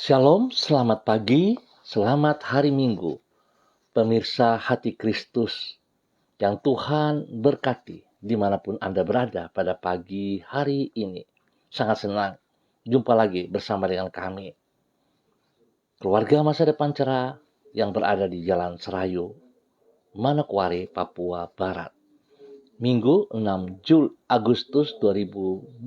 Shalom, selamat pagi, selamat hari Minggu, pemirsa hati Kristus yang Tuhan berkati dimanapun Anda berada pada pagi hari ini. Sangat senang jumpa lagi bersama dengan kami, keluarga masa depan cerah yang berada di Jalan Serayu, Manokwari, Papua Barat. Minggu 6 Agustus 2023,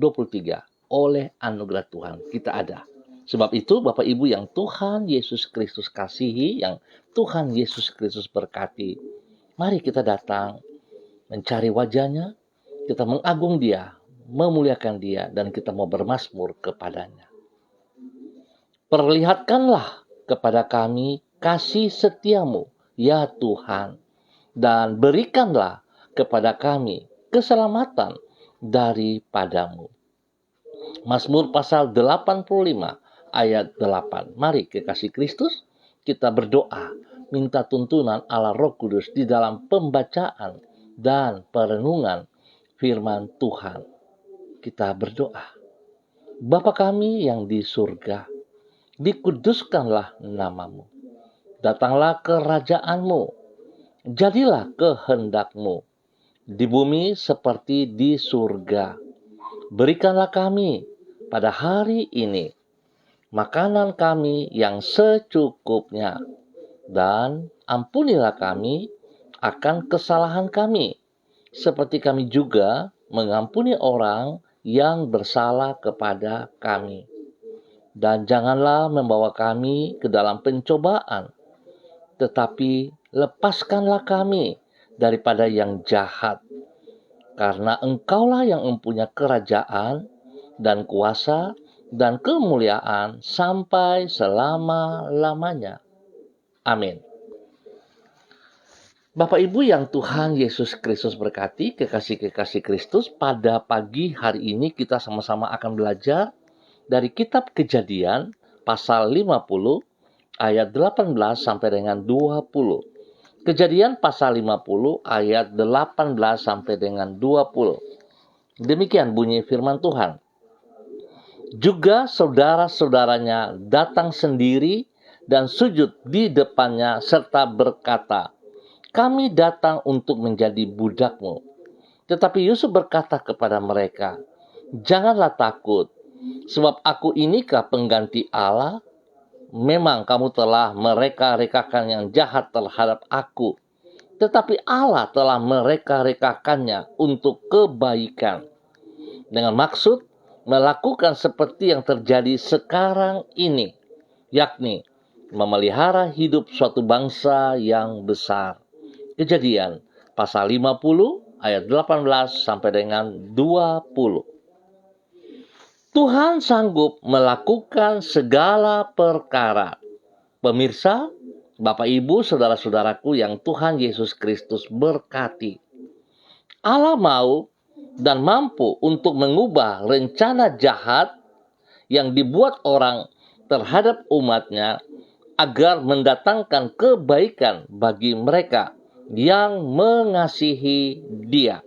oleh anugerah Tuhan kita ada. Sebab itu Bapak Ibu yang Tuhan Yesus Kristus kasihi, yang Tuhan Yesus Kristus berkati, mari kita datang mencari wajahnya, kita mengagung Dia, memuliakan Dia, dan kita mau bermazmur kepadanya. Perlihatkanlah kepada kami kasih setiamu, ya Tuhan, dan berikanlah kepada kami keselamatan daripadamu. Mazmur pasal 85 ayat 8. Mari kekasih Kristus, kita berdoa, minta tuntunan Allah Roh Kudus di dalam pembacaan dan perenungan firman Tuhan. Kita berdoa. Bapa kami yang di surga, dikuduskanlah namamu. Datanglah kerajaanmu, jadilah kehendakmu di bumi seperti di surga. Berikanlah kami pada hari ini makanan kami yang secukupnya, dan ampunilah kami akan kesalahan kami, seperti kami juga mengampuni orang yang bersalah kepada kami. Dan janganlah membawa kami ke dalam pencobaan, tetapi lepaskanlah kami daripada yang jahat. Karena Engkaulah yang mempunyai kerajaan dan kuasa dan kemuliaan sampai selama-lamanya. Amin. Bapak Ibu yang Tuhan Yesus Kristus berkati, kekasih-kekasih Kristus, pada pagi hari ini kita sama-sama akan belajar dari kitab Kejadian pasal 50 ayat 18 sampai dengan 20. Kejadian pasal 50 ayat 18 sampai dengan 20. Demikian bunyi firman Tuhan. Juga saudara-saudaranya datang sendiri dan sujud di depannya serta berkata, "Kami datang untuk menjadi budakmu." Tetapi Yusuf berkata kepada mereka, "Janganlah takut, sebab aku inikah pengganti Allah? Memang kamu telah mereka-rekakan yang jahat terhadap aku, tetapi Allah telah mereka-rekakannya untuk kebaikan, dengan maksud melakukan seperti yang terjadi sekarang ini, yakni memelihara hidup suatu bangsa yang besar. Kejadian pasal 50 ayat 18 sampai dengan 20. Tuhan sanggup melakukan segala perkara. Pemirsa, Bapak Ibu, saudara-saudaraku yang Tuhan Yesus Kristus berkati. Allah mau dan mampu untuk mengubah rencana jahat yang dibuat orang terhadap umatnya agar mendatangkan kebaikan bagi mereka yang mengasihi Dia.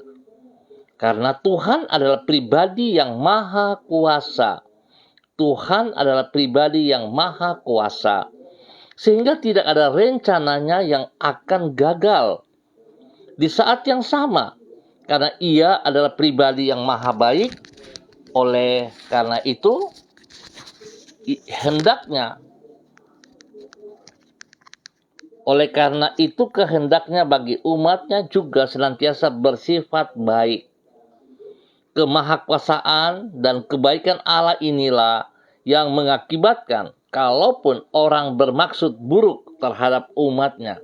Karena Tuhan adalah pribadi yang maha kuasa. Tuhan adalah pribadi yang maha kuasa. Sehingga tidak ada rencananya yang akan gagal. Di saat yang sama, karena Ia adalah pribadi yang maha baik, oleh karena itu, kehendaknya bagi umatnya juga senantiasa bersifat baik. Kemahakuasaan dan kebaikan Allah inilah yang mengakibatkan kalaupun orang bermaksud buruk terhadap umatnya,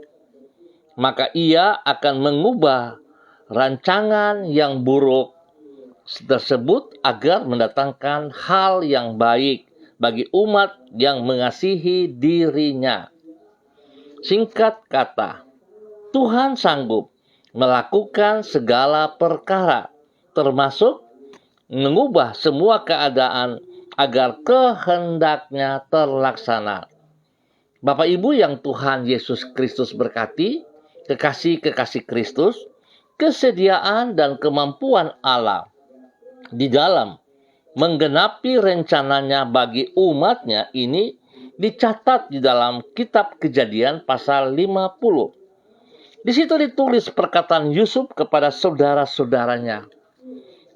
maka Ia akan mengubah rancangan yang buruk tersebut agar mendatangkan hal yang baik bagi umat yang mengasihi Dirinya. Singkat kata, Tuhan sanggup melakukan segala perkara, termasuk mengubah semua keadaan agar kehendaknya terlaksana. Bapak Ibu yang Tuhan Yesus Kristus berkati, kekasih-kekasih Kristus, kesediaan dan kemampuan Allah di dalam menggenapi rencananya bagi umatnya ini dicatat di dalam kitab Kejadian pasal 50. Di situ ditulis perkataan Yusuf kepada saudara-saudaranya.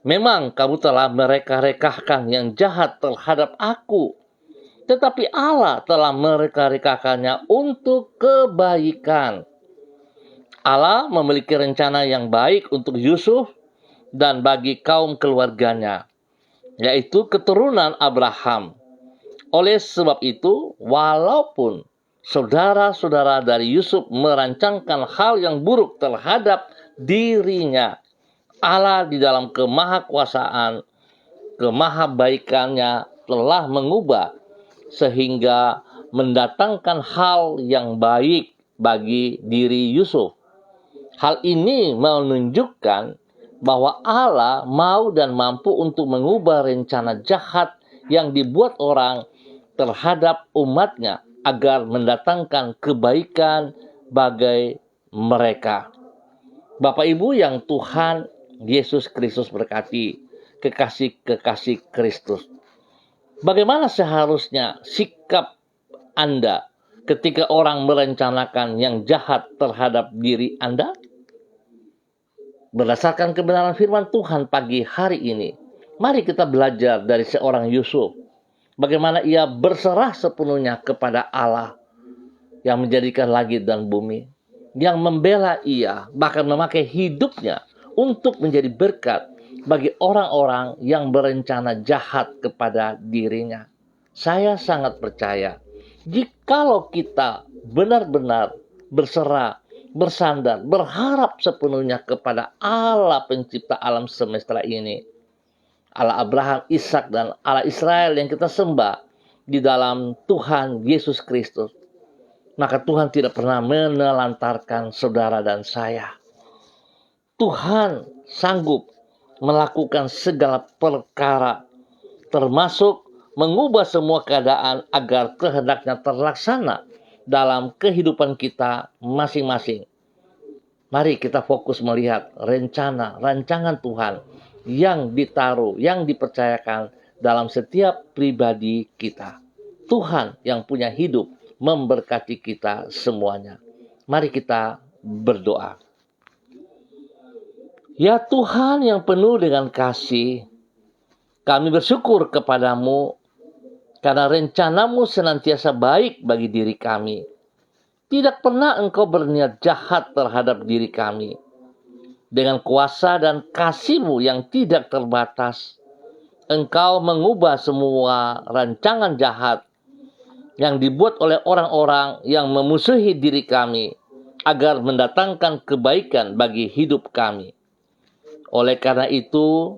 Memang kamu telah mereka-rekahkan yang jahat terhadap aku, tetapi Allah telah mereka-rekahkannya untuk kebaikan. Allah memiliki rencana yang baik untuk Yusuf dan bagi kaum keluarganya, yaitu keturunan Abraham. Oleh sebab itu, walaupun saudara-saudara dari Yusuf merancangkan hal yang buruk terhadap dirinya, Allah di dalam kemahakuasaan, kemahabaikannya telah mengubah sehingga mendatangkan hal yang baik bagi diri Yusuf. Hal ini menunjukkan bahwa Allah mau dan mampu untuk mengubah rencana jahat yang dibuat orang terhadap umatnya agar mendatangkan kebaikan bagi mereka. Bapak Ibu yang Tuhan Yesus Kristus berkati, kekasih-kekasih Kristus. Bagaimana seharusnya sikap Anda ketika orang merencanakan yang jahat terhadap diri Anda? Berdasarkan kebenaran firman Tuhan pagi hari ini, mari kita belajar dari seorang Yusuf. Bagaimana ia berserah sepenuhnya kepada Allah yang menjadikan langit dan bumi, yang membela ia, bahkan memakai hidupnya untuk menjadi berkat bagi orang-orang yang berencana jahat kepada dirinya. Saya sangat percaya, jikalau kita benar-benar berserah, bersandar, berharap sepenuhnya kepada Allah pencipta alam semesta ini, Allah Abraham, Ishak, dan Allah Israel yang kita sembah di dalam Tuhan Yesus Kristus, maka Tuhan tidak pernah menelantarkan saudara dan saya. Tuhan sanggup melakukan segala perkara, termasuk mengubah semua keadaan agar kehendaknya terlaksana dalam kehidupan kita masing-masing. Mari kita fokus melihat rancangan Tuhan yang ditaruh, yang dipercayakan dalam setiap pribadi kita. Tuhan yang punya hidup memberkati kita semuanya. Mari kita berdoa. Ya Tuhan yang penuh dengan kasih, kami bersyukur kepadamu karena rencanamu senantiasa baik bagi diri kami. Tidak pernah engkau berniat jahat terhadap diri kami. Dengan kuasa dan kasih-Mu yang tidak terbatas, engkau mengubah semua rancangan jahat yang dibuat oleh orang-orang yang memusuhi diri kami agar mendatangkan kebaikan bagi hidup kami. Oleh karena itu,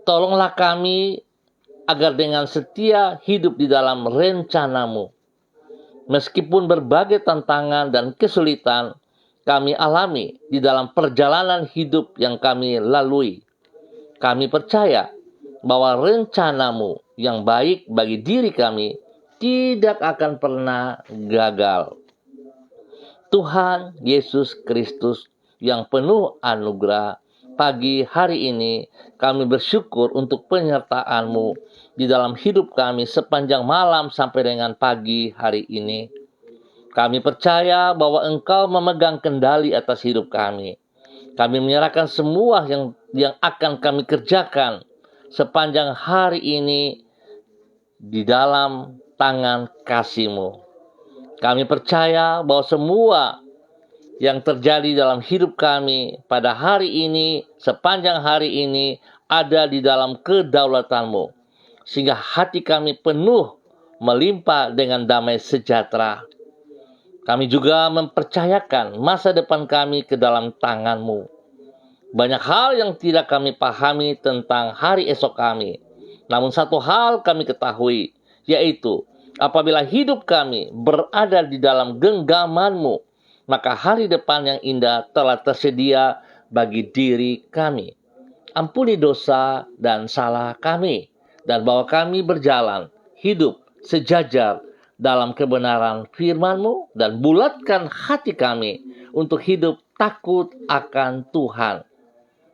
tolonglah kami agar dengan setia hidup di dalam rencana-Mu. Meskipun berbagai tantangan dan kesulitan kami alami di dalam perjalanan hidup yang kami lalui, kami percaya bahwa rencana-Mu yang baik bagi diri kami tidak akan pernah gagal. Tuhan Yesus Kristus yang penuh anugerah, pagi hari ini kami bersyukur untuk penyertaan-Mu di dalam hidup kami sepanjang malam sampai dengan pagi hari ini. Kami percaya bahwa Engkau memegang kendali atas hidup kami. Kami menyerahkan semua yang akan kami kerjakan sepanjang hari ini di dalam tangan kasih-Mu. Kami percaya bahwa semua yang terjadi dalam hidup kami pada hari ini, sepanjang hari ini, ada di dalam kedaulatan-Mu. Sehingga hati kami penuh melimpah dengan damai sejahtera. Kami juga mempercayakan masa depan kami ke dalam tangan-Mu. Banyak hal yang tidak kami pahami tentang hari esok kami. Namun satu hal kami ketahui, yaitu apabila hidup kami berada di dalam genggaman-Mu, maka hari depan yang indah telah tersedia bagi diri kami. Ampuni dosa dan salah kami, dan bawa kami berjalan, hidup sejajar dalam kebenaran firman-Mu, dan bulatkan hati kami untuk hidup takut akan Tuhan.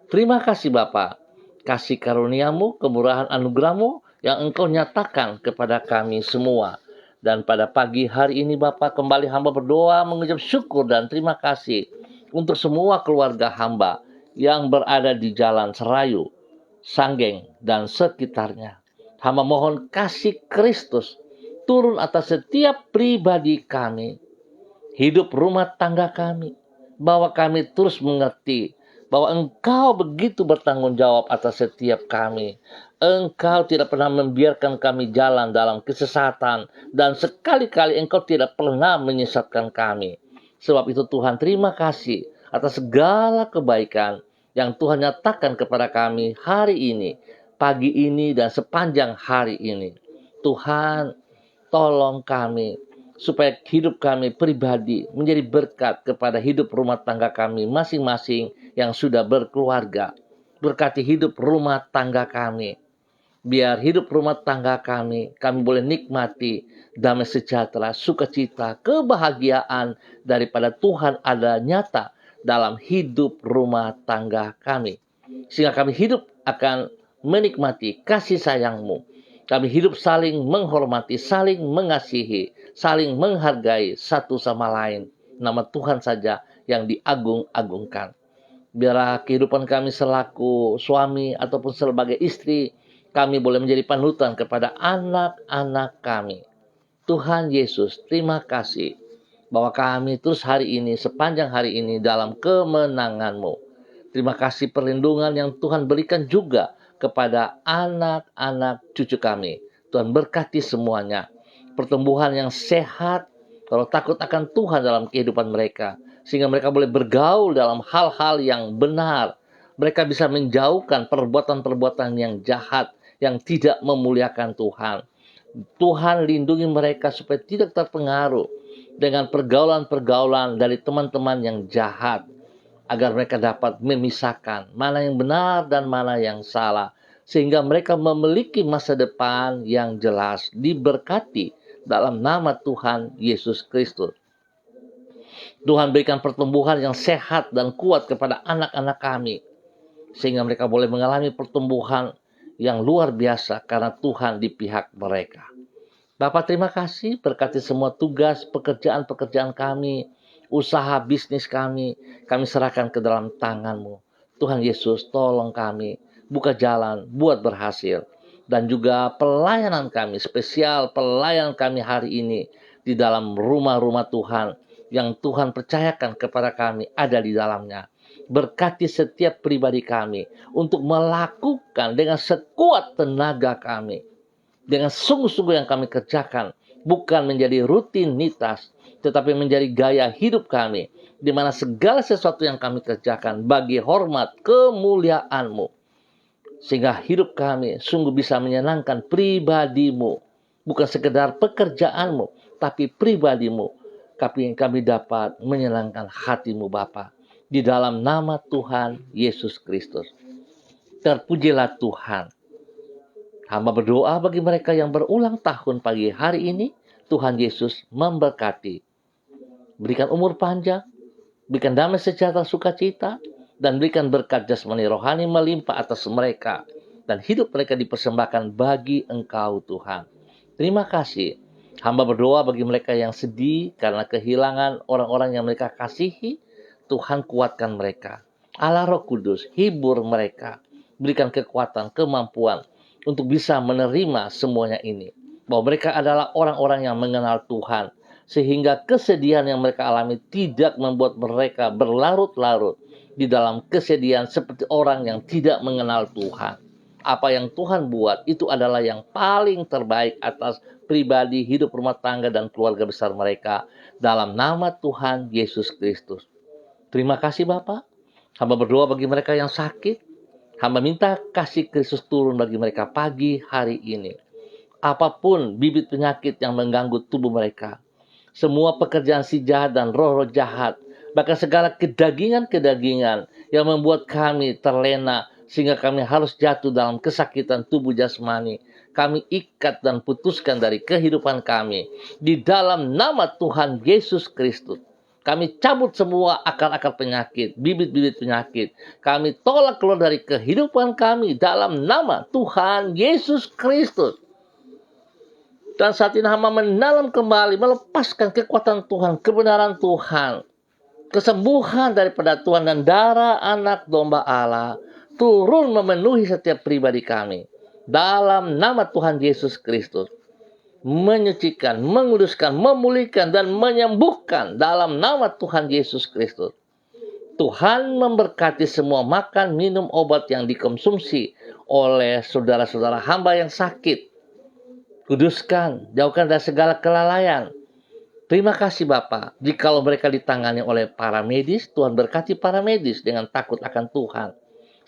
Terima kasih Bapa, kasih karunia-Mu, kemurahan anugerah-Mu yang Engkau nyatakan kepada kami semua. Dan pada pagi hari ini Bapa, kembali hamba berdoa mengucap syukur dan terima kasih untuk semua keluarga hamba yang berada di Jalan Serayu, Sanggeng, dan sekitarnya. Hamba mohon kasih Kristus turun atas setiap pribadi kami, hidup rumah tangga kami, bahwa kami terus mengerti bahwa Engkau begitu bertanggung jawab atas setiap kami. Engkau tidak pernah membiarkan kami jalan dalam kesesatan, dan sekali-kali Engkau tidak pernah menyesatkan kami. Sebab itu Tuhan, terima kasih atas segala kebaikan yang Tuhan nyatakan kepada kami hari ini, pagi ini, dan sepanjang hari ini. Tuhan, tolong kami supaya hidup kami pribadi menjadi berkat kepada hidup rumah tangga kami masing-masing yang sudah berkeluarga. Berkati hidup rumah tangga kami. Biar hidup rumah tangga kami boleh nikmati damai sejahtera, sukacita, kebahagiaan daripada Tuhan ada nyata dalam hidup rumah tangga kami. Sehingga kami hidup akan menikmati kasih sayang-Mu. Kami hidup saling menghormati, saling mengasihi, saling menghargai satu sama lain. Nama Tuhan saja yang diagung-agungkan. Biarlah kehidupan kami selaku suami ataupun sebagai istri, kami boleh menjadi panutan kepada anak-anak kami. Tuhan Yesus, terima kasih bahwa kami terus hari ini, sepanjang hari ini dalam kemenangan-Mu. Terima kasih perlindungan yang Tuhan berikan juga kepada anak-anak cucu kami. Tuhan berkati semuanya. Pertumbuhan yang sehat, kalau takut akan Tuhan dalam kehidupan mereka. Sehingga mereka boleh bergaul dalam hal-hal yang benar. Mereka bisa menjauhkan perbuatan-perbuatan yang jahat, yang tidak memuliakan Tuhan. Tuhan lindungi mereka supaya tidak terpengaruh dengan pergaulan-pergaulan dari teman-teman yang jahat, agar mereka dapat memisahkan mana yang benar dan mana yang salah, sehingga mereka memiliki masa depan yang jelas, diberkati dalam nama Tuhan Yesus Kristus. Tuhan berikan pertumbuhan yang sehat dan kuat kepada anak-anak kami, sehingga mereka boleh mengalami pertumbuhan yang luar biasa karena Tuhan di pihak mereka. Bapak, terima kasih, berkati semua tugas, pekerjaan-pekerjaan kami, usaha bisnis kami serahkan ke dalam tangan-Mu. Tuhan Yesus, tolong kami, buka jalan buat berhasil. Dan juga pelayanan kami, spesial pelayanan kami hari ini, di dalam rumah-rumah Tuhan, yang Tuhan percayakan kepada kami ada di dalamnya. Berkati setiap pribadi kami, untuk melakukan dengan sekuat tenaga kami, dengan sungguh-sungguh yang kami kerjakan, bukan menjadi rutinitas, tetapi menjadi gaya hidup kami, di mana segala sesuatu yang kami kerjakan bagi hormat kemuliaan-Mu, sehingga hidup kami sungguh bisa menyenangkan pribadi-Mu, bukan sekedar pekerjaan-Mu, tapi pribadi-Mu. Kami dapat menyenangkan hati-Mu Bapa, di dalam nama Tuhan Yesus Kristus. Terpujilah Tuhan. Hamba berdoa bagi mereka yang berulang tahun pagi hari ini, Tuhan Yesus memberkati. Berikan umur panjang, berikan damai sejahtera sukacita, dan berikan berkat jasmani rohani melimpah atas mereka, dan hidup mereka dipersembahkan bagi Engkau Tuhan. Terima kasih. Hamba berdoa bagi mereka yang sedih karena kehilangan orang-orang yang mereka kasihi. Tuhan, kuatkan mereka. Allah Roh Kudus, hibur mereka. Berikan kekuatan, kemampuan untuk bisa menerima semuanya ini. Bahwa mereka adalah orang-orang yang mengenal Tuhan. Sehingga kesedihan yang mereka alami tidak membuat mereka berlarut-larut di dalam kesedihan seperti orang yang tidak mengenal Tuhan. Apa yang Tuhan buat itu adalah yang paling terbaik atas pribadi, hidup rumah tangga, dan keluarga besar mereka. Dalam nama Tuhan Yesus Kristus. Terima kasih Bapak. Hamba berdoa bagi mereka yang sakit. Hamba minta kasih Kristus turun bagi mereka pagi hari ini. Apapun bibit penyakit yang mengganggu tubuh mereka, semua pekerjaan si jahat dan roh-roh jahat, bahkan segala kedagingan-kedagingan yang membuat kami terlena sehingga kami harus jatuh dalam kesakitan tubuh jasmani, kami ikat dan putuskan dari kehidupan kami di dalam nama Tuhan Yesus Kristus. Kami cabut semua akar-akar penyakit, bibit-bibit penyakit. Kami tolak keluar dari kehidupan kami dalam nama Tuhan Yesus Kristus. Dan saat ini hamba mendalam kembali, melepaskan kekuatan Tuhan, kebenaran Tuhan, kesembuhan daripada Tuhan dan darah anak domba Allah turun memenuhi setiap pribadi kami. Dalam nama Tuhan Yesus Kristus. Menyucikan, menguduskan, memulihkan, dan menyembuhkan dalam nama Tuhan Yesus Kristus. Tuhan memberkati semua makan, minum, obat yang dikonsumsi oleh saudara-saudara hamba yang sakit. Kuduskan, jauhkan dari segala kelalaian. Terima kasih Bapa. Jikalau mereka ditangani oleh para medis, Tuhan berkati para medis dengan takut akan Tuhan.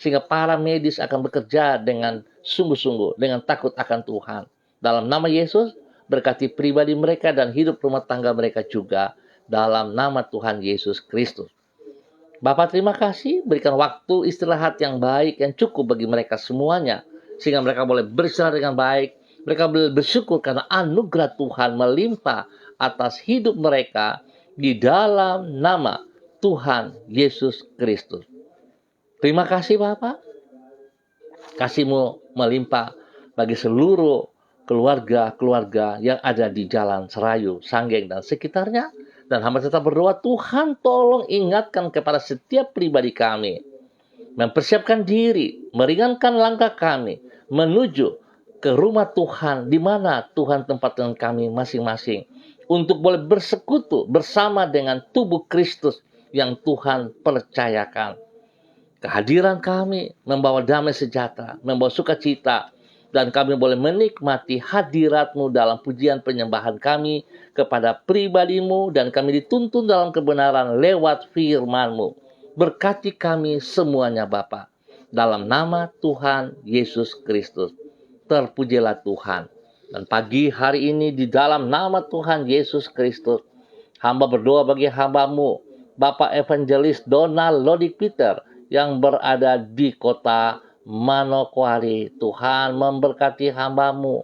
Sehingga para medis akan bekerja dengan sungguh-sungguh, dengan takut akan Tuhan. Dalam nama Yesus, berkati pribadi mereka dan hidup rumah tangga mereka juga. Dalam nama Tuhan Yesus Kristus. Bapak terima kasih, berikan waktu istirahat yang baik, yang cukup bagi mereka semuanya. Sehingga mereka boleh beristirahat dengan baik. Mereka boleh bersyukur karena anugerah Tuhan melimpah atas hidup mereka di dalam nama Tuhan Yesus Kristus. Terima kasih Bapak. Kasih-Mu melimpah bagi seluruh keluarga-keluarga yang ada di Jalan Serayu, Sanggeng, dan sekitarnya. Dan hamba tetap berdoa, Tuhan tolong ingatkan kepada setiap pribadi kami. Mempersiapkan diri, meringankan langkah kami, menuju ke rumah Tuhan, di mana Tuhan tempatkan kami masing-masing. Untuk boleh bersekutu bersama dengan tubuh Kristus yang Tuhan percayakan. Kehadiran kami membawa damai sejahtera, membawa sukacita, dan kami boleh menikmati hadirat-Mu dalam pujian penyembahan kami kepada pribadi-Mu, dan kami dituntun dalam kebenaran lewat firman-Mu. Berkati kami semuanya Bapa. Dalam nama Tuhan Yesus Kristus. Terpujilah Tuhan. Dan pagi hari ini di dalam nama Tuhan Yesus Kristus, hamba berdoa bagi hamba-Mu, Bapak Evangelis Donald Lodik Peter, yang berada di kota Manokwari. Tuhan memberkati hamba-Mu,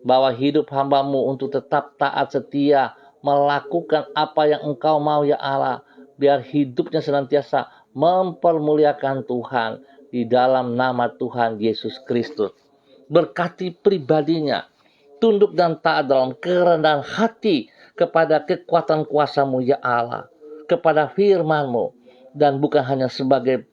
bahwa hidup hamba-Mu untuk tetap taat setia, melakukan apa yang Engkau mau ya Allah, biar hidupnya senantiasa mempermuliakan Tuhan di dalam nama Tuhan Yesus Kristus. Berkati pribadinya, tunduk dan taat dalam kerendahan hati kepada kekuatan kuasa-Mu ya Allah, kepada firman-Mu, dan bukan hanya sebagai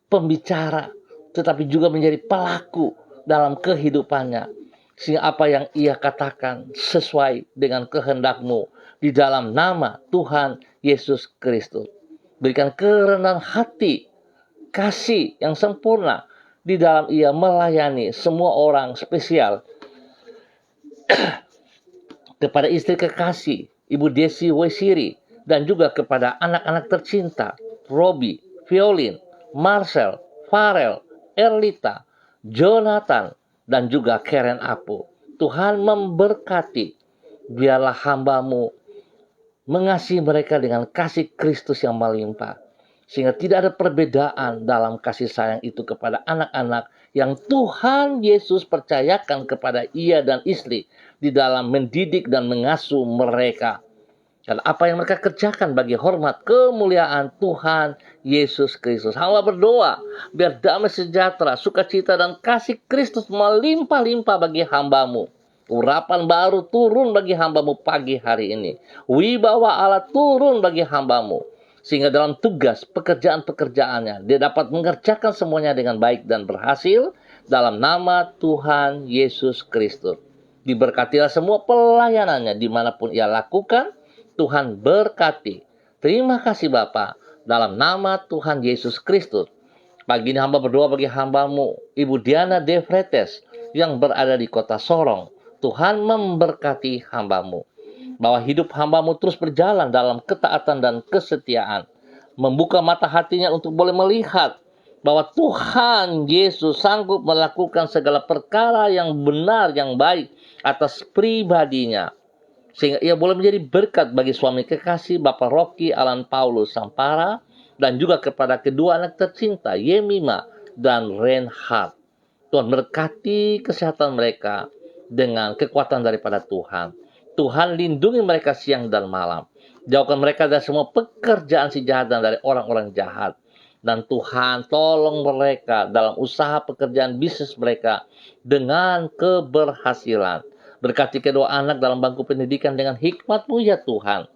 pembicara, tetapi juga menjadi pelaku dalam kehidupannya. Sehingga apa yang ia katakan sesuai dengan kehendak-Mu di dalam nama Tuhan Yesus Kristus. Berikan kerendahan hati, kasih yang sempurna di dalam ia melayani semua orang spesial. Kepada istri kekasih, Ibu Desi Wesiri, dan juga kepada anak-anak tercinta, Robi, Violin, Marcel, Farel, Erlita, Jonathan, dan juga Karen Apu. Tuhan memberkati. Biarlah hamba-Mu mengasihi mereka dengan kasih Kristus yang melimpah. Sehingga tidak ada perbedaan dalam kasih sayang itu kepada anak-anak yang Tuhan Yesus percayakan kepada ia dan istri di dalam mendidik dan mengasuh mereka. Dan apa yang mereka kerjakan bagi hormat kemuliaan Tuhan Yesus Kristus. Hamba berdoa biar damai sejahtera, sukacita, dan kasih Kristus melimpah-limpah bagi hamba-Mu. Urapan baru turun bagi hamba-Mu pagi hari ini. Wibawa Allah turun bagi hamba-Mu. Sehingga dalam tugas pekerjaan-pekerjaannya dia dapat mengerjakan semuanya dengan baik dan berhasil dalam nama Tuhan Yesus Kristus. Diberkatilah semua pelayanannya dimanapun ia lakukan. Tuhan berkati. Terima kasih Bapa, dalam nama Tuhan Yesus Kristus. Pagi ini hamba berdoa bagi hamba-Mu, Ibu Diana De Fretes, yang berada di kota Sorong. Tuhan memberkati hamba-Mu, bahwa hidup hamba-Mu terus berjalan dalam ketaatan dan kesetiaan. Membuka mata hatinya untuk boleh melihat bahwa Tuhan Yesus sanggup melakukan segala perkara yang benar, yang baik atas pribadinya. Sehingga ia boleh menjadi berkat bagi suami kekasih Bapak Rocky Alan Paulus Sampara, dan juga kepada kedua anak tercinta Yemima dan Reinhard. Tuhan berkati kesehatan mereka dengan kekuatan daripada Tuhan. Tuhan lindungi mereka siang dan malam. Jauhkan mereka dari semua pekerjaan si jahat dan dari orang-orang jahat. Dan Tuhan tolong mereka dalam usaha pekerjaan bisnis mereka dengan keberhasilan. Berkati kedua anak dalam bangku pendidikan dengan hikmat-Mu ya Tuhan.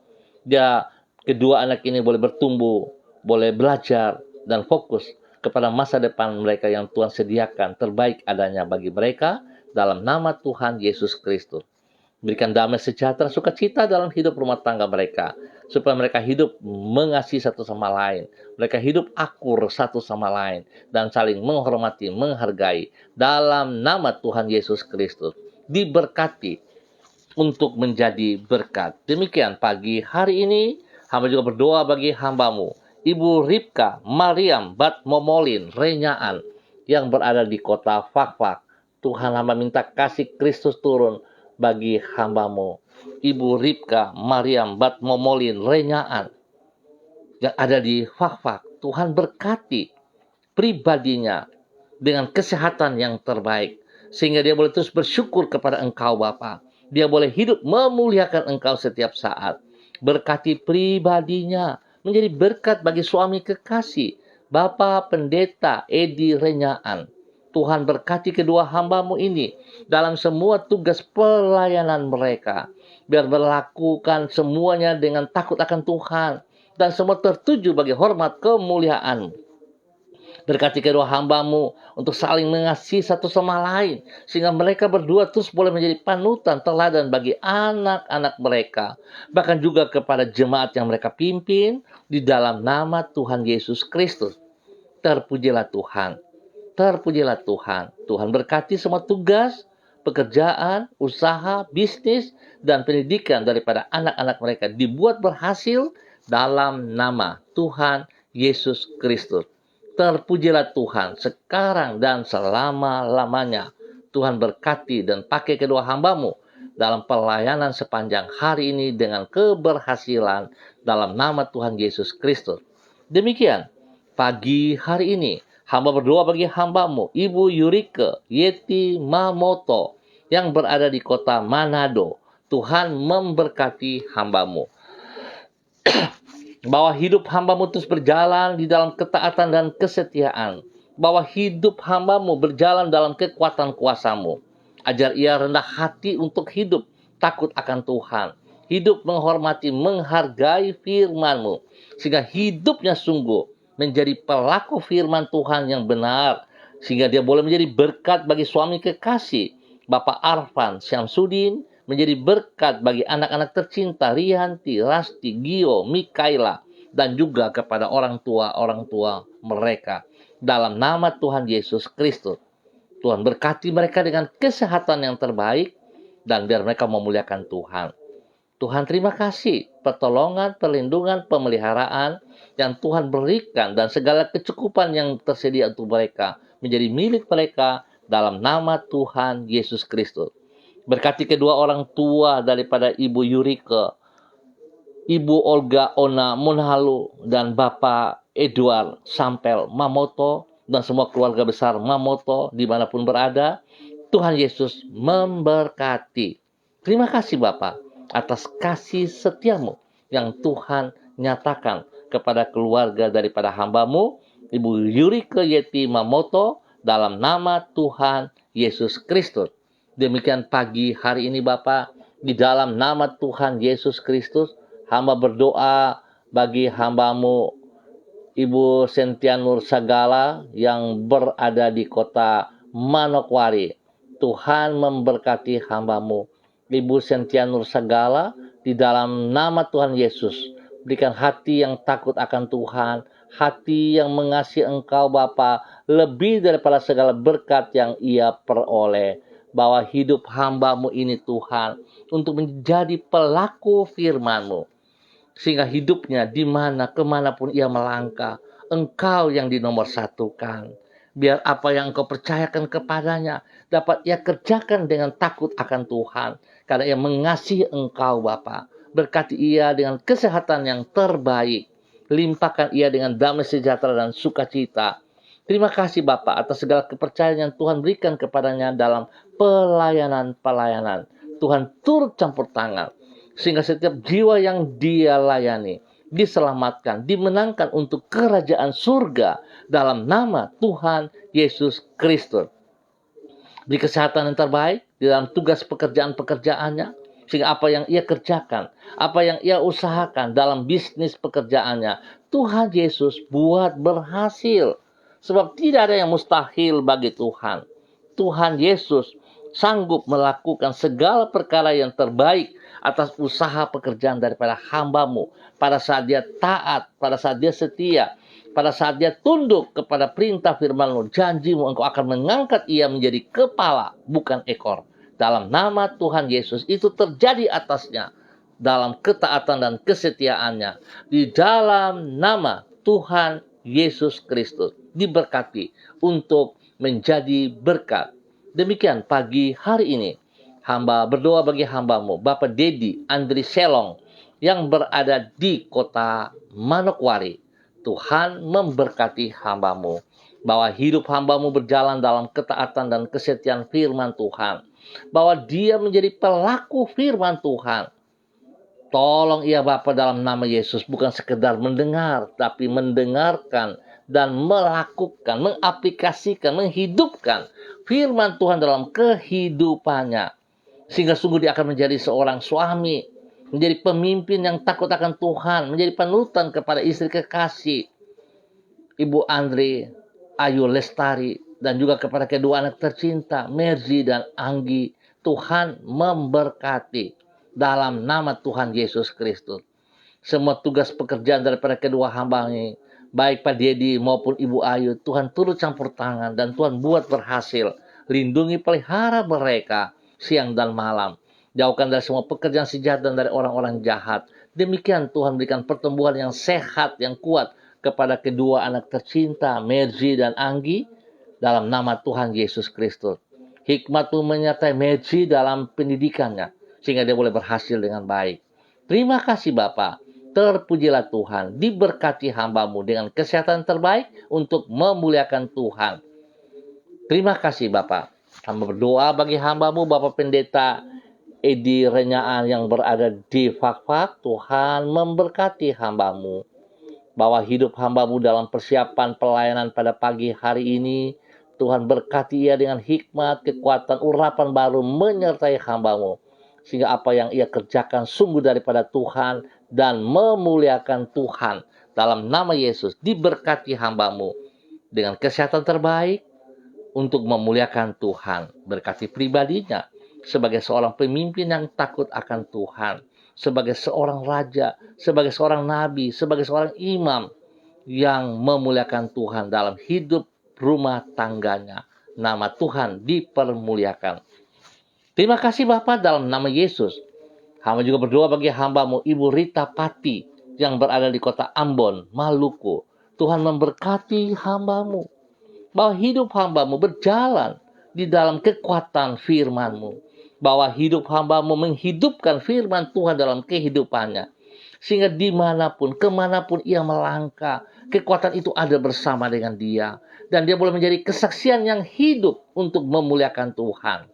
Kedua anak ini boleh bertumbuh, boleh belajar, dan fokus kepada masa depan mereka yang Tuhan sediakan terbaik adanya bagi mereka dalam nama Tuhan Yesus Kristus. Berikan damai sejahtera sukacita dalam hidup rumah tangga mereka, supaya mereka hidup mengasihi satu sama lain, mereka hidup akur satu sama lain, dan saling menghormati, menghargai dalam nama Tuhan Yesus Kristus. Diberkati untuk menjadi berkat. Demikian pagi hari ini, hamba juga berdoa bagi hamba-Mu, Ibu Ripka Mariam Bat Momolin Renyaan, yang berada di kota Fakfak. Tuhan, hamba minta kasih Kristus turun bagi hamba-Mu, Ibu Ripka Mariam Bat Momolin Renyaan, yang ada di Fakfak. Tuhan berkati pribadinya dengan kesehatan yang terbaik, sehingga dia boleh terus bersyukur kepada Engkau Bapa. Dia boleh hidup memuliakan Engkau setiap saat. Berkati pribadinya, menjadi berkat bagi suami kekasih, Bapak Pendeta Edi Renyaan. Tuhan berkati kedua hamba-Mu ini dalam semua tugas pelayanan mereka. Biar melakukan semuanya dengan takut akan Tuhan, dan semua tertuju bagi hormat kemuliaan. Berkati kedua hamba-Mu untuk saling mengasihi satu sama lain, sehingga mereka berdua terus boleh menjadi panutan teladan bagi anak-anak mereka, bahkan juga kepada jemaat yang mereka pimpin di dalam nama Tuhan Yesus Kristus. Terpujilah Tuhan, terpujilah Tuhan. Tuhan berkati semua tugas, pekerjaan, usaha, bisnis, dan pendidikan daripada anak-anak mereka dibuat berhasil dalam nama Tuhan Yesus Kristus. Terpujilah Tuhan sekarang dan selama-lamanya. Tuhan berkati dan pakai kedua hamba-Mu dalam pelayanan sepanjang hari ini dengan keberhasilan dalam nama Tuhan Yesus Kristus. Demikian pagi hari ini hamba berdoa bagi hamba-Mu, Ibu Yurike Yeti Mamoto, yang berada di kota Manado. Tuhan memberkati hamba-Mu, bahwa hidup hamba-Mu terus berjalan di dalam ketaatan dan kesetiaan, bahwa hidup hamba-Mu berjalan dalam kekuatan kuasa-Mu. Ajar ia rendah hati untuk hidup takut akan Tuhan, hidup menghormati, menghargai firman-Mu, sehingga hidupnya sungguh menjadi pelaku firman Tuhan yang benar, sehingga dia boleh menjadi berkat bagi suami kekasih, Bapak Arfan Syamsuddin, menjadi berkat bagi anak-anak tercinta Rianti, Rasti, Gio, Mikaela, dan juga kepada orang tua mereka. Dalam nama Tuhan Yesus Kristus, Tuhan berkati mereka dengan kesehatan yang terbaik, dan biar mereka memuliakan Tuhan. Tuhan, terima kasih pertolongan, perlindungan, pemeliharaan yang Tuhan berikan, dan segala kecukupan yang tersedia untuk mereka menjadi milik mereka dalam nama Tuhan Yesus Kristus. Berkati kedua orang tua daripada Ibu Yurike, Ibu Olga Ona Munhalu, dan Bapak Edward Sampel Mamoto, dan semua keluarga besar Mamoto dimanapun berada. Tuhan Yesus memberkati. Terima kasih Bapak atas kasih setia-Mu yang Tuhan nyatakan kepada keluarga daripada hamba-Mu, Ibu Yurike Yeti Mamoto, dalam nama Tuhan Yesus Kristus. Demikian pagi hari ini Bapak, di dalam nama Tuhan Yesus Kristus, hamba berdoa bagi hamba-Mu, Ibu Sentianur Sagala, yang berada di kota Manokwari. Tuhan memberkati hamba-Mu, Ibu Sentianur Sagala, di dalam nama Tuhan Yesus. Berikan hati yang takut akan Tuhan, hati yang mengasihi Engkau Bapa, lebih daripada segala berkat yang ia peroleh. Bahwa hidup hamba-Mu ini Tuhan, untuk menjadi pelaku firman-Mu, sehingga hidupnya kemanapun ia melangkah, Engkau yang dinomorsatukan. Biar apa yang Engkau percayakan kepadanya dapat ia kerjakan dengan takut akan Tuhan, karena ia mengasihi Engkau Bapa. Berkati ia dengan kesehatan yang terbaik, limpahkan ia dengan damai sejahtera dan sukacita. Terima kasih Bapak atas segala kepercayaan yang Tuhan berikan kepadanya dalam pelayanan-pelayanan. Tuhan turut campur tangan, sehingga setiap jiwa yang dia layani diselamatkan, dimenangkan untuk kerajaan surga dalam nama Tuhan Yesus Kristus. Beri kesehatan yang terbaik di dalam tugas pekerjaan-pekerjaannya. Sehingga apa yang ia kerjakan, apa yang ia usahakan dalam bisnis pekerjaannya, Tuhan Yesus buat berhasil. Sebab tidak ada yang mustahil bagi Tuhan. Tuhan Yesus sanggup melakukan segala perkara yang terbaik atas usaha pekerjaan daripada hamba-Mu. Pada saat dia taat, pada saat dia setia, pada saat dia tunduk kepada perintah firman-Mu, janji-Mu, Engkau akan mengangkat ia menjadi kepala, bukan ekor. Dalam nama Tuhan Yesus itu terjadi atasnya dalam ketaatan dan kesetiaannya. Di dalam nama Tuhan Yesus Kristus diberkati untuk menjadi berkat. Demikian pagi hari ini hamba berdoa bagi hamba-Mu, Bapak Dedi Andri Selong yang berada di kota Manokwari. Tuhan memberkati hamba-Mu, bahwa hidup hamba-Mu berjalan dalam ketaatan dan kesetiaan firman Tuhan, bahwa dia menjadi pelaku firman Tuhan. Tolong ia Bapa dalam nama Yesus, bukan sekedar mendengar, tapi mendengarkan dan melakukan, mengaplikasikan, menghidupkan firman Tuhan dalam kehidupannya. Sehingga sungguh dia akan menjadi seorang suami, menjadi pemimpin yang takut akan Tuhan, menjadi panutan kepada istri kekasih, Ibu Andri, Ayu Lestari, dan juga kepada kedua anak tercinta, Merzi dan Anggi. Tuhan memberkati dalam nama Tuhan Yesus Kristus. Semua tugas pekerjaan daripada kedua hamba ini, baik Pak Dedi maupun Ibu Ayu, Tuhan turut campur tangan dan Tuhan buat berhasil. Lindungi, pelihara mereka siang dan malam. Jauhkan dari semua pekerjaan si jahat dan dari orang-orang jahat. Demikian Tuhan berikan pertumbuhan yang sehat, yang kuat kepada kedua anak tercinta, Merzi dan Anggi, dalam nama Tuhan Yesus Kristus. Hikmat-Mu menyertai Merzi dalam pendidikannya, sehingga dia boleh berhasil dengan baik. Terima kasih Bapa. Terpujilah Tuhan. Diberkati hamba-Mu dengan kesehatan terbaik untuk memuliakan Tuhan. Terima kasih Bapa. Hamba berdoa bagi hamba-Mu, Bapak Pendeta Edi Renyaan yang berada di Fakfak. Tuhan memberkati hamba-Mu, bahwa hidup hamba-Mu dalam persiapan pelayanan pada pagi hari ini, Tuhan berkati ia dengan hikmat, kekuatan, urapan baru menyertai hamba-Mu, sehingga apa yang ia kerjakan sungguh daripada Tuhan dan memuliakan Tuhan. Dalam nama Yesus diberkati hamba-Mu dengan kesehatan terbaik untuk memuliakan Tuhan. Berkati pribadinya sebagai seorang pemimpin yang takut akan Tuhan, sebagai seorang raja, sebagai seorang nabi, sebagai seorang imam yang memuliakan Tuhan dalam hidup rumah tangganya. Nama Tuhan dipermuliakan. Terima kasih Bapa dalam nama Yesus. Hamba juga berdoa bagi hamba-Mu Ibu Rita Pati yang berada di kota Ambon, Maluku. Tuhan memberkati hamba-Mu, bahwa hidup hamba-Mu berjalan di dalam kekuatan firman-Mu, bahwa hidup hamba-Mu menghidupkan firman Tuhan dalam kehidupannya, sehingga dimanapun, kemanapun ia melangkah, kekuatan itu ada bersama dengan dia, dan dia boleh menjadi kesaksian yang hidup untuk memuliakan Tuhan.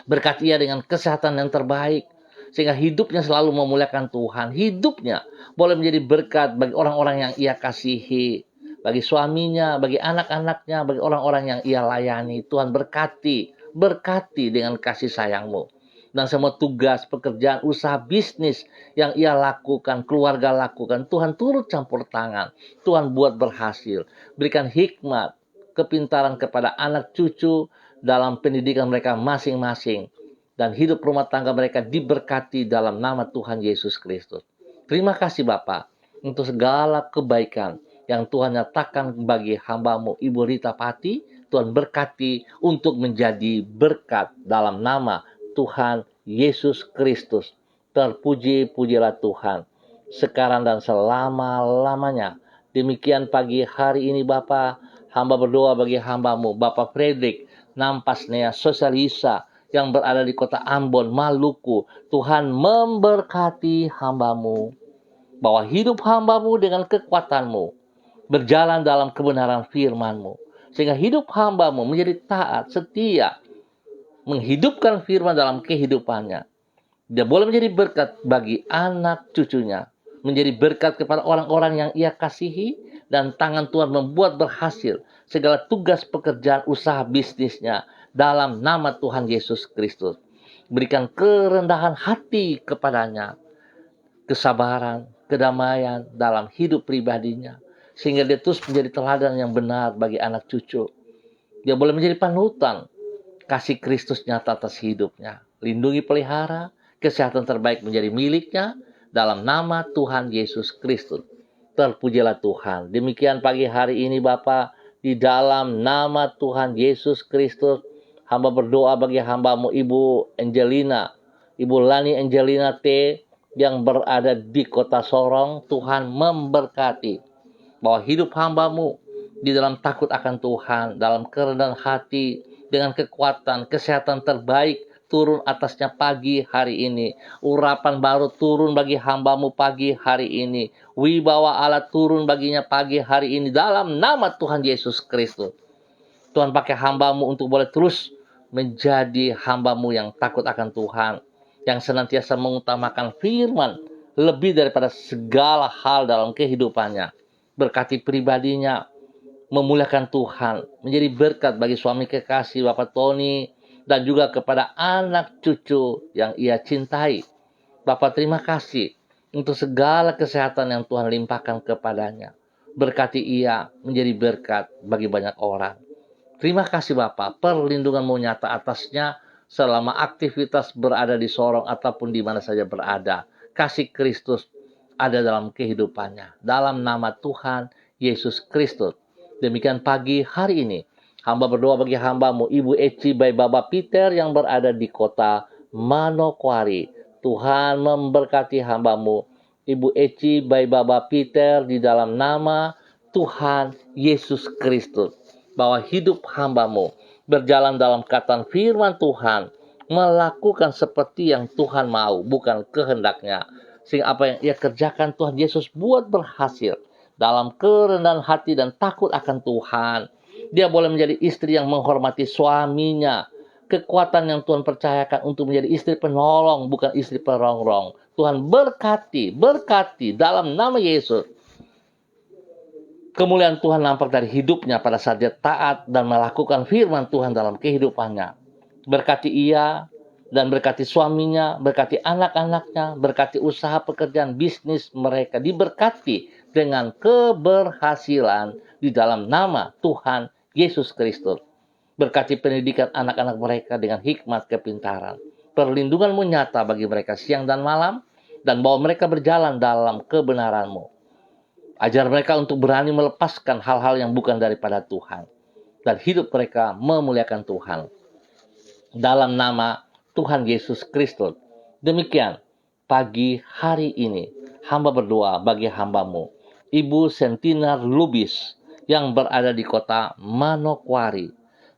Berkati ia dengan kesehatan yang terbaik, sehingga hidupnya selalu memuliakan Tuhan. Hidupnya boleh menjadi berkat bagi orang-orang yang ia kasihi, bagi suaminya, bagi anak-anaknya, bagi orang-orang yang ia layani. Tuhan berkati dengan kasih sayang-Mu. Dan semua tugas, pekerjaan, usaha, bisnis yang ia lakukan, keluarga lakukan, Tuhan turut campur tangan. Tuhan buat berhasil. Berikan hikmat, kepintaran kepada anak cucu dalam pendidikan mereka masing-masing. Dan hidup rumah tangga mereka diberkati dalam nama Tuhan Yesus Kristus. Terima kasih Bapa untuk segala kebaikan yang Tuhan nyatakan bagi hamba-Mu Ibu Rita Pati. Tuhan berkati untuk menjadi berkat dalam nama Tuhan Yesus Kristus. Terpuji-pujilah Tuhan sekarang dan selama-lamanya. Demikian pagi hari ini Bapa, hamba berdoa bagi hamba-Mu Bapak Fredrik Nampasnea Sosialisa yang berada di kota Ambon, Maluku. Tuhan memberkati hamba-Mu, bahwa hidup hamba-Mu dengan kekuatan-Mu berjalan dalam kebenaran firman-Mu, sehingga hidup hamba-Mu menjadi taat, setia, menghidupkan firman dalam kehidupannya. Dia boleh menjadi berkat bagi anak cucunya, menjadi berkat kepada orang-orang yang ia kasihi, dan tangan Tuhan membuat berhasil segala tugas pekerjaan usaha bisnisnya dalam nama Tuhan Yesus Kristus. Berikan kerendahan hati kepadanya, kesabaran, kedamaian dalam hidup pribadinya, sehingga dia terus menjadi teladan yang benar bagi anak cucu. Dia boleh menjadi panutan kasih Kristus nyata atas hidupnya. Lindungi, pelihara, kesehatan terbaik menjadi miliknya dalam nama Tuhan Yesus Kristus. Terpujilah Tuhan. Demikian pagi hari ini Bapa, di dalam nama Tuhan Yesus Kristus, hamba berdoa bagi hambamu Ibu Angelina, Ibu Lani Angelina T, yang berada di kota Sorong. Tuhan memberkati bahwa hidup hambamu di dalam takut akan Tuhan, dalam kerendahan hati, dengan kekuatan, kesehatan terbaik turun atasnya pagi hari ini. Urapan baru turun bagi hambamu pagi hari ini. Wibawa Allah turun baginya pagi hari ini dalam nama Tuhan Yesus Kristus. Tuhan pakai hambamu untuk boleh terus menjadi hambamu yang takut akan Tuhan, yang senantiasa mengutamakan firman lebih daripada segala hal dalam kehidupannya. Berkati pribadinya, memuliakan Tuhan, menjadi berkat bagi suami kekasih Bapak Tony, dan juga kepada anak cucu yang ia cintai. Bapak terima kasih untuk segala kesehatan yang Tuhan limpahkan kepadanya. Berkati ia menjadi berkat bagi banyak orang. Terima kasih Bapak, perlindungan-Mu nyata atasnya selama aktivitas berada di Sorong ataupun di mana saja berada. Kasih Kristus ada dalam kehidupannya. Dalam nama Tuhan Yesus Kristus. Demikian pagi hari ini, hamba berdoa bagi hambamu Ibu Eci by Baba Peter yang berada di kota Manokwari. Tuhan memberkati hambamu Ibu Eci by Baba Peter di dalam nama Tuhan Yesus Kristus. Bahwa hidup hambamu berjalan dalam kata firman Tuhan, melakukan seperti yang Tuhan mau, bukan kehendaknya. Sehingga apa yang ia kerjakan Tuhan Yesus buat berhasil dalam kerendahan hati dan takut akan Tuhan. Dia boleh menjadi istri yang menghormati suaminya. Kekuatan yang Tuhan percayakan untuk menjadi istri penolong, bukan istri perongrong. Tuhan berkati dalam nama Yesus. Kemuliaan Tuhan nampak dari hidupnya pada saat dia taat dan melakukan firman Tuhan dalam kehidupannya. Berkati ia dan berkati suaminya, berkati anak-anaknya, berkati usaha pekerjaan bisnis mereka, diberkati dengan keberhasilan di dalam nama Tuhan Yesus Kristus. Berkati pendidikan anak-anak mereka dengan hikmat kepintaran. Perlindungan-Mu nyata bagi mereka siang dan malam, dan bahwa mereka berjalan dalam kebenaran-Mu. Ajar mereka untuk berani melepaskan hal-hal yang bukan daripada Tuhan. Dan hidup mereka memuliakan Tuhan. Dalam nama Tuhan Yesus Kristus. Demikian pagi hari ini hamba berdoa bagi hambamu Ibu Sentinar Lubis yang berada di kota Manokwari.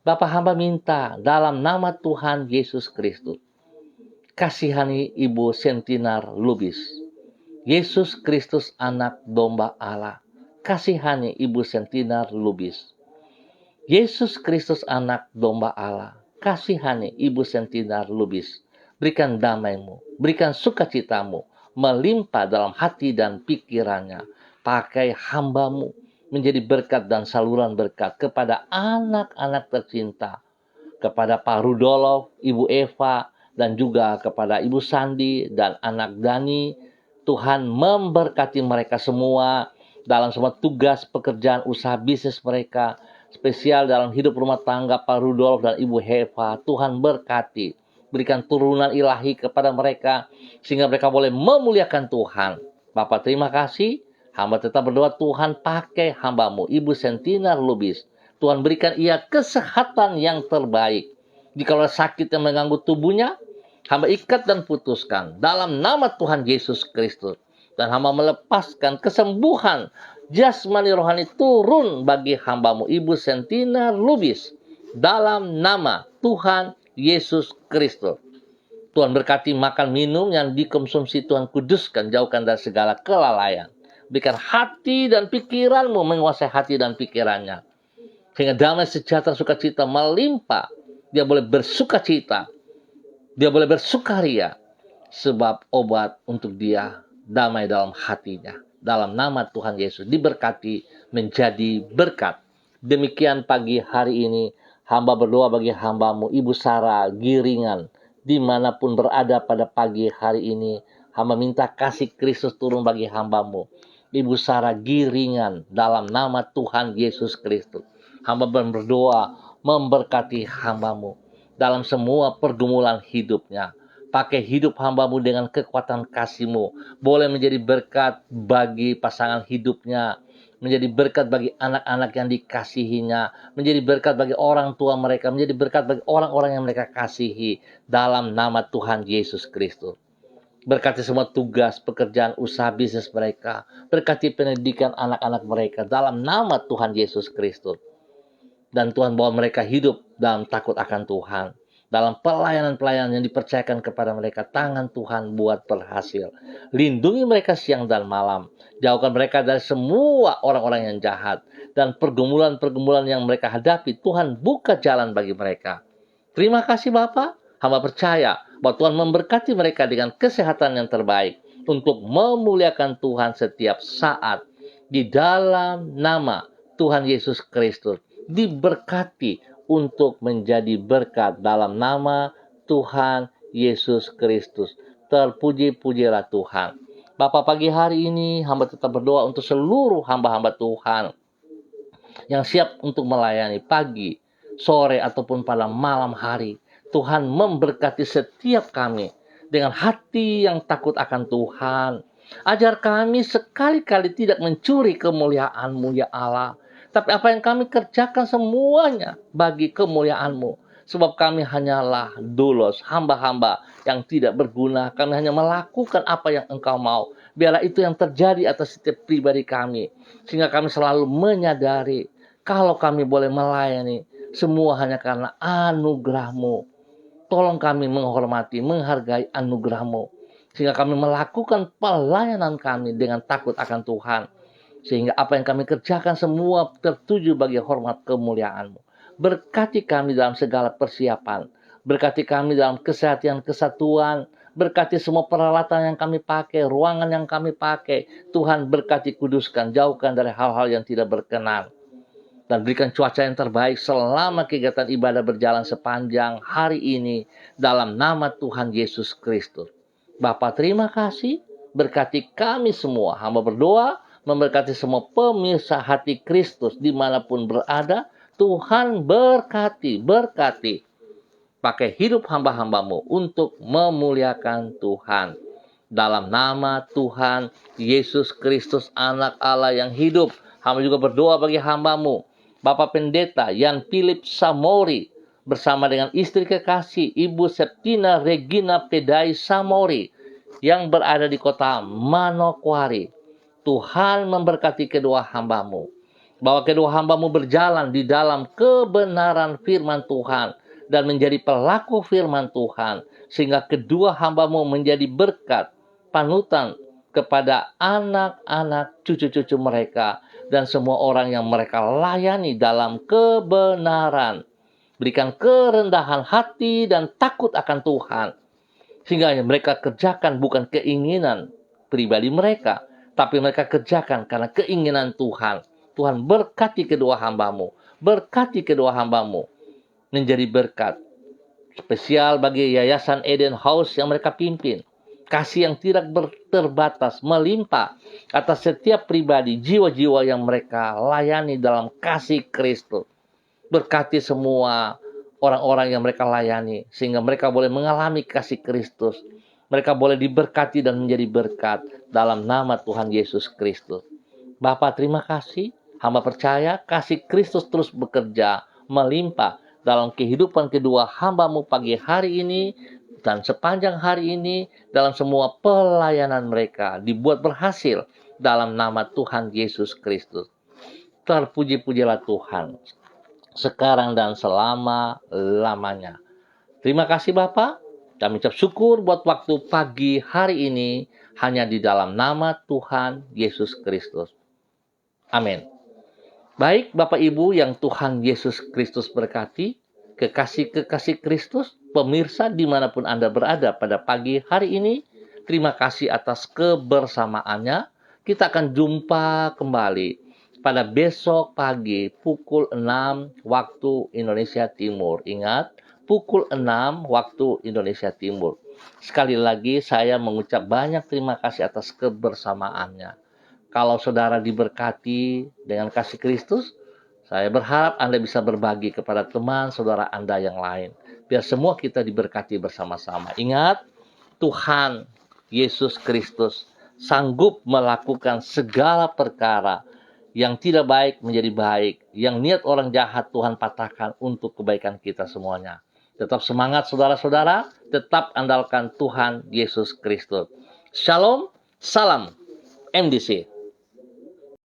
Bapak hamba minta dalam nama Tuhan Yesus Kristus, kasihani Ibu Sentinar Lubis. Yesus Kristus anak domba Allah, kasihani Ibu Sentinar Lubis. Yesus Kristus anak domba Allah, kasihani Ibu Sentinar Lubis. Berikan damai-Mu, berikan sukacita-Mu, melimpah dalam hati dan pikirannya. Pakai hamba-Mu menjadi berkat dan saluran berkat kepada anak-anak tercinta. Kepada Pak Rudolf, Ibu Eva, dan juga kepada Ibu Sandi dan anak Dani. Tuhan memberkati mereka semua dalam semua tugas pekerjaan usaha bisnis mereka. Spesial dalam hidup rumah tangga Pak Rudolf dan Ibu Eva. Tuhan berkati. Berikan turunan ilahi kepada mereka sehingga mereka boleh memuliakan Tuhan. Bapak terima kasih. Hamba tetap berdoa Tuhan pakai hamba-Mu Ibu Sentinar Lubis. Tuhan berikan ia kesehatan yang terbaik. Jikalau sakit yang mengganggu tubuhnya, hamba ikat dan putuskan dalam nama Tuhan Yesus Kristus. Dan hamba melepaskan kesembuhan jasmani rohani turun bagi hamba-Mu Ibu Sentinar Lubis. Dalam nama Tuhan Yesus Kristus. Tuhan berkati makan minum yang dikonsumsi Tuhan kuduskan. Jauhkan dari segala kelalaian. Berikan hati dan pikiran-Mu menguasai hati dan pikirannya. Sehingga damai sejahtera sukacita melimpah. Dia boleh bersukacita. Dia boleh bersukaria sebab obat untuk dia damai dalam hatinya. dalam nama Tuhan Yesus. Diberkati menjadi berkat. Demikian pagi hari ini, hamba berdoa bagi hambamu, Ibu Sarah Giringan, dimanapun berada pada pagi hari ini. Hamba minta kasih Kristus turun bagi hambamu, Ibu Sarah Giringan, dalam nama Tuhan Yesus Kristus. Hamba berdoa memberkati hambamu dalam semua pergumulan hidupnya. Pakai hidup hambamu dengan kekuatan kasih-Mu. Boleh menjadi berkat bagi pasangan hidupnya, menjadi berkat bagi anak-anak yang dikasihinya, menjadi berkat bagi orang tua mereka, menjadi berkat bagi orang-orang yang mereka kasihi, dalam nama Tuhan Yesus Kristus. Berkati semua tugas, pekerjaan, usaha, bisnis mereka. Berkati pendidikan anak-anak mereka dalam nama Tuhan Yesus Kristus. Dan Tuhan bawa mereka hidup dalam takut akan Tuhan. Dalam pelayanan-pelayanan yang dipercayakan kepada mereka, tangan Tuhan buat berhasil. Lindungi mereka siang dan malam. Jauhkan mereka dari semua orang-orang yang jahat. Dan pergumulan-pergumulan yang mereka hadapi, Tuhan buka jalan bagi mereka. Terima kasih Bapa. Hamba percaya bahwa Tuhan memberkati mereka dengan kesehatan yang terbaik untuk memuliakan Tuhan setiap saat. Di dalam nama Tuhan Yesus Kristus, diberkati untuk menjadi berkat dalam nama Tuhan Yesus Kristus. Terpuji-pujilah Tuhan. Bapa, pagi hari ini hamba tetap berdoa untuk seluruh hamba-hamba Tuhan yang siap untuk melayani pagi, sore, ataupun pada malam hari. Tuhan memberkati setiap kami dengan hati yang takut akan Tuhan. Ajar kami sekali-kali tidak mencuri kemuliaan-Mu ya Allah. Tapi apa yang kami kerjakan semuanya bagi kemuliaan-Mu. Sebab kami hanyalah dulos, hamba-hamba yang tidak berguna. Kami hanya melakukan apa yang Engkau mau. Biarlah itu yang terjadi atas setiap pribadi kami. Sehingga kami selalu menyadari kalau kami boleh melayani, semua hanya karena anugerah-Mu. Tolong kami menghormati, menghargai anugerah-Mu. Sehingga kami melakukan pelayanan kami dengan takut akan Tuhan. Sehingga apa yang kami kerjakan semua tertuju bagi hormat kemuliaan-Mu. Berkati kami dalam segala persiapan. Berkati kami dalam kesatuan. Berkati semua peralatan yang kami pakai, ruangan yang kami pakai. Tuhan berkati, kuduskan, jauhkan dari hal-hal yang tidak berkenan. Dan berikan cuaca yang terbaik selama kegiatan ibadah berjalan sepanjang hari ini. Dalam nama Tuhan Yesus Kristus. Bapa, terima kasih. Berkati kami semua. Hamba berdoa memberkati semua pemirsa hati Kristus dimanapun berada. Tuhan berkati. Pakai hidup hamba-hamba-Mu untuk memuliakan Tuhan. Dalam nama Tuhan Yesus Kristus, Anak Allah yang hidup. Hamba juga berdoa bagi hamba-Mu, Bapak Pendeta Yan Philip Samori, bersama dengan istri kekasih Ibu Septina Regina Pedai Samori, yang berada di kota Manokwari. Tuhan memberkati kedua hamba-Mu. Bahwa kedua hamba-Mu berjalan di dalam kebenaran firman Tuhan dan menjadi pelaku firman Tuhan. Sehingga kedua hamba-Mu menjadi berkat, panutan kepada anak-anak cucu-cucu mereka dan semua orang yang mereka layani dalam kebenaran. Berikan kerendahan hati dan takut akan Tuhan. Sehingga mereka kerjakan bukan keinginan pribadi mereka, tapi mereka kerjakan karena keinginan Tuhan. Tuhan berkati kedua hamba-Mu. Berkati kedua hamba-Mu menjadi berkat. Spesial bagi Yayasan Eden House yang mereka pimpin. Kasih yang tidak terbatas, melimpah atas setiap pribadi, jiwa-jiwa yang mereka layani dalam kasih Kristus. Berkati semua orang-orang yang mereka layani, sehingga mereka boleh mengalami kasih Kristus. Mereka boleh diberkati dan menjadi berkat dalam nama Tuhan Yesus Kristus. Bapa, terima kasih. Hamba percaya kasih Kristus terus bekerja, melimpah dalam kehidupan kedua hamba-Mu pagi hari ini dan sepanjang hari ini, dalam semua pelayanan mereka dibuat berhasil dalam nama Tuhan Yesus Kristus. Terpuji-pujilah Tuhan sekarang dan selama-lamanya. Terima kasih Bapa. Kami ucap syukur buat waktu pagi hari ini hanya di dalam nama Tuhan Yesus Kristus. Amin. Baik Bapak Ibu yang Tuhan Yesus Kristus berkati, kekasih-kekasih Kristus, pemirsa dimanapun Anda berada pada pagi hari ini, terima kasih atas kebersamaannya. Kita akan jumpa kembali pada besok pagi pukul 6 waktu Indonesia Timur. Ingat, pukul 6 waktu Indonesia Timur. Sekali lagi saya mengucap banyak terima kasih atas kebersamaannya. Kalau saudara diberkati dengan kasih Kristus, saya berharap Anda bisa berbagi kepada teman saudara Anda yang lain. Biar semua kita diberkati bersama-sama. Ingat, Tuhan Yesus Kristus sanggup melakukan segala perkara yang tidak baik menjadi baik, yang niat orang jahat Tuhan patahkan untuk kebaikan kita semuanya. Tetap semangat saudara-saudara, tetap andalkan Tuhan Yesus Kristus. Shalom, salam MDC.